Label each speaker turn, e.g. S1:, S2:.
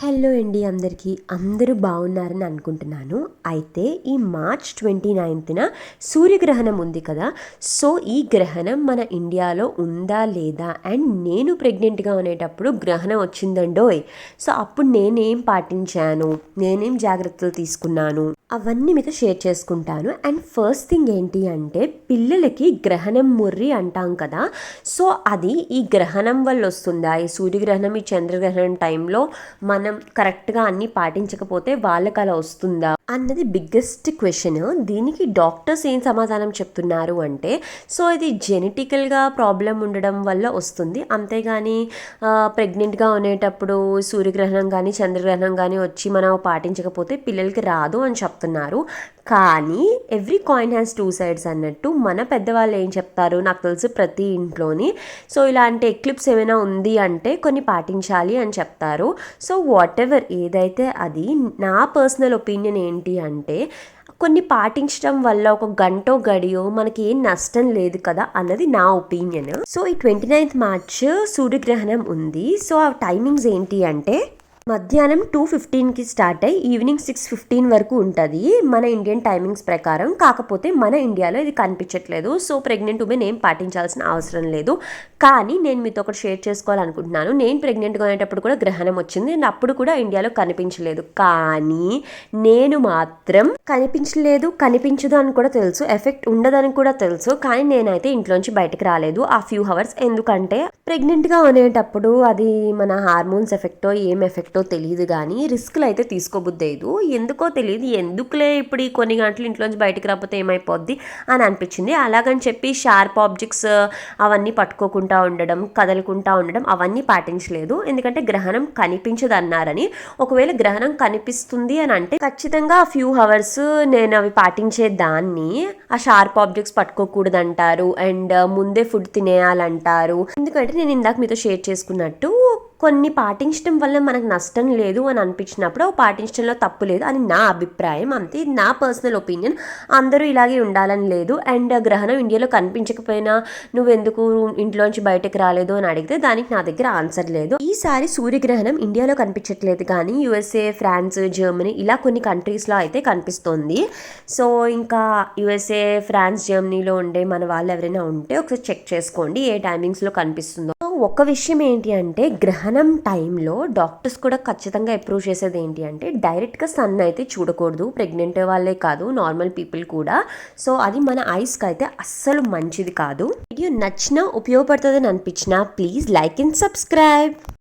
S1: Hello అండి అందరికీ అందరూ బాగున్నారని అనుకుంటున్నాను. అయితే ఈ మార్చ్ 29న సూర్యగ్రహణం ఉంది కదా. సో ఈ గ్రహణం మన ఇండియాలో ఉందా లేదా అండ్ నేను ప్రెగ్నెంట్గా ఉండేటప్పుడు గ్రహణం వచ్చిందండోయ్. సో అప్పుడు నేనేం పాటించాను, నేనేం జాగ్రత్తలు తీసుకున్నాను అవన్నీ మీతో షేర్ చేసుకుంటాను. అండ్ ఫస్ట్ థింగ్ ఏంటి అంటే పిల్లలకి గ్రహణం ముర్రి అంటాం కదా. సో అది ఈ గ్రహణం వల్ల వస్తుందా, ఈ సూర్యగ్రహణం ఈ చంద్రగ్రహణం టైంలో మనం కరెక్ట్గా అన్నీ పాటించకపోతే వాళ్ళకి అలా వస్తుందా అన్నది బిగ్గెస్ట్ క్వశ్చన్. దీనికి డాక్టర్స్ ఏం సమాధానం చెప్తున్నారు అంటే సో ఇది జెనెటికల్గా ప్రాబ్లం ఉండడం వల్ల వస్తుంది, అంతేగాని ప్రెగ్నెంట్గా ఉండేటప్పుడు సూర్యగ్రహణం కానీ చంద్రగ్రహణం కానీ వచ్చి మనం పాటించకపోతే పిల్లలకి రాదు అని చెప్తున్నారు. కానీ every coin has two sides అన్నట్టు మన పెద్దవాళ్ళు ఏం చెప్తారు నాకు తెలుసు ప్రతి ఇంట్లోని. సో ఇలాంటి ఎక్లిప్స్ ఏమైనా ఉంది అంటే కొన్ని పాటించాలి అని చెప్తారు. సో వాట్ ఎవర్ ఏదైతే అది నా పర్సనల్ ఒపీనియన్ ఏంటి అంటే కొన్ని పాటించడం వల్ల ఒక గంటో గడియో మనకి ఏం నష్టం లేదు కదా అన్నది నా ఒపీనియన్. సో ఈ 29th మార్చ్ సూర్యగ్రహణం ఉంది. సో ఆ టైమింగ్స్ ఏంటి అంటే మధ్యాహ్నం 2:15కి స్టార్ట్ అయ్యి ఈవినింగ్ 6:15 వరకు ఉంటుంది మన ఇండియన్ టైమింగ్స్ ప్రకారం. కాకపోతే మన ఇండియాలో ఇది కనిపించట్లేదు. సో ప్రెగ్నెంట్ ఉమెన్ ఏం పాటించాల్సిన అవసరం లేదు. కానీ నేను మీతో ఒకటి షేర్ చేసుకోవాలనుకుంటున్నాను. నేను ప్రెగ్నెంట్గా ఉండేటప్పుడు కూడా గ్రహణం వచ్చింది అండ్ అప్పుడు కూడా ఇండియాలో కనిపించలేదు. కానీ నేను మాత్రం కనిపించదు అని కూడా తెలుసు, ఎఫెక్ట్ ఉండదని కూడా తెలుసు. కానీ నేనైతే ఇంట్లోంచి బయటకు రాలేదు ఆ ఫ్యూ అవర్స్. ఎందుకంటే ప్రెగ్నెంట్గా ఉండేటప్పుడు అది మన హార్మోన్స్ ఎఫెక్టో ఏం ఎఫెక్టో తెలియదు, కానీ రిస్క్లు అయితే తీసుకోబుద్దేదు. ఎందుకో తెలియదు, ఎందుకులే ఇప్పుడు ఈ కొన్ని గంటలు ఇంట్లోంచి బయటకు రాకపోతే ఏమైపోద్ది అని అనిపించింది. అలాగని చెప్పి షార్ప్ ఆబ్జెక్ట్స్ అవన్నీ పట్టుకోకుండా ఉండడం, కదలకుండా ఉండడం అవన్నీ పాటించలేదు. ఎందుకంటే గ్రహణం కనిపించదు అన్నారని. ఒకవేళ గ్రహణం కనిపిస్తుంది అని అంటే ఖచ్చితంగా ఆ ఫ్యూ అవర్స్ నేను అవి పాటించే దాన్ని. ఆ షార్ప్ ఆబ్జెక్ట్స్ పట్టుకోకూడదు అంటారు అండ్ ముందే ఫుడ్ తినేయాలంటారు. ఎందుకంటే నేను ఇందాక మీతో షేర్ చేసుకున్నట్టు కొన్ని పాటించడం వల్ల మనకు నష్టం లేదు అని అనిపించినప్పుడు పాటించడంలో తప్పు లేదు అని నా అభిప్రాయం. అంతే, నా పర్సనల్ ఒపీనియన్. అందరూ ఇలాగే ఉండాలని లేదు. అండ్ గ్రహణం ఇండియాలో కనిపించకపోయినా నువ్వెందుకు ఇంట్లోంచి బయటకు రాలేదు అని అడిగితే దానికి నా దగ్గర ఆన్సర్ లేదు. ఈసారి సూర్యగ్రహణం ఇండియాలో కనిపించట్లేదు, కానీ యుఎస్ఏ, ఫ్రాన్స్, జర్మనీ ఇలా కొన్ని కంట్రీస్లో అయితే కనిపిస్తుంది. సో ఇంకా యుఎస్ఏ, ఫ్రాన్స్, జర్మనీలో ఉండే మన వాళ్ళు ఎవరైనా ఉంటే ఒకసారి చెక్ చేసుకోండి ఏ టైమింగ్స్లో కనిపిస్తుందో. ఒక విషయం ఏంటి అంటే గ్రహణం టైంలో డాక్టర్స్ కూడా ఖచ్చితంగా అప్రూవ్ చేసేది ఏంటి అంటే డైరెక్ట్గా సన్ అయితే చూడకూడదు, ప్రెగ్నెంట్ వాళ్ళే కాదు నార్మల్ పీపుల్ కూడా. సో అది మన ఐస్కి అయితే అస్సలు మంచిది కాదు. వీడియో నచ్చినా ఉపయోగపడుతుందని అనిపించినా ప్లీజ్ లైక్ అండ్ సబ్స్క్రైబ్.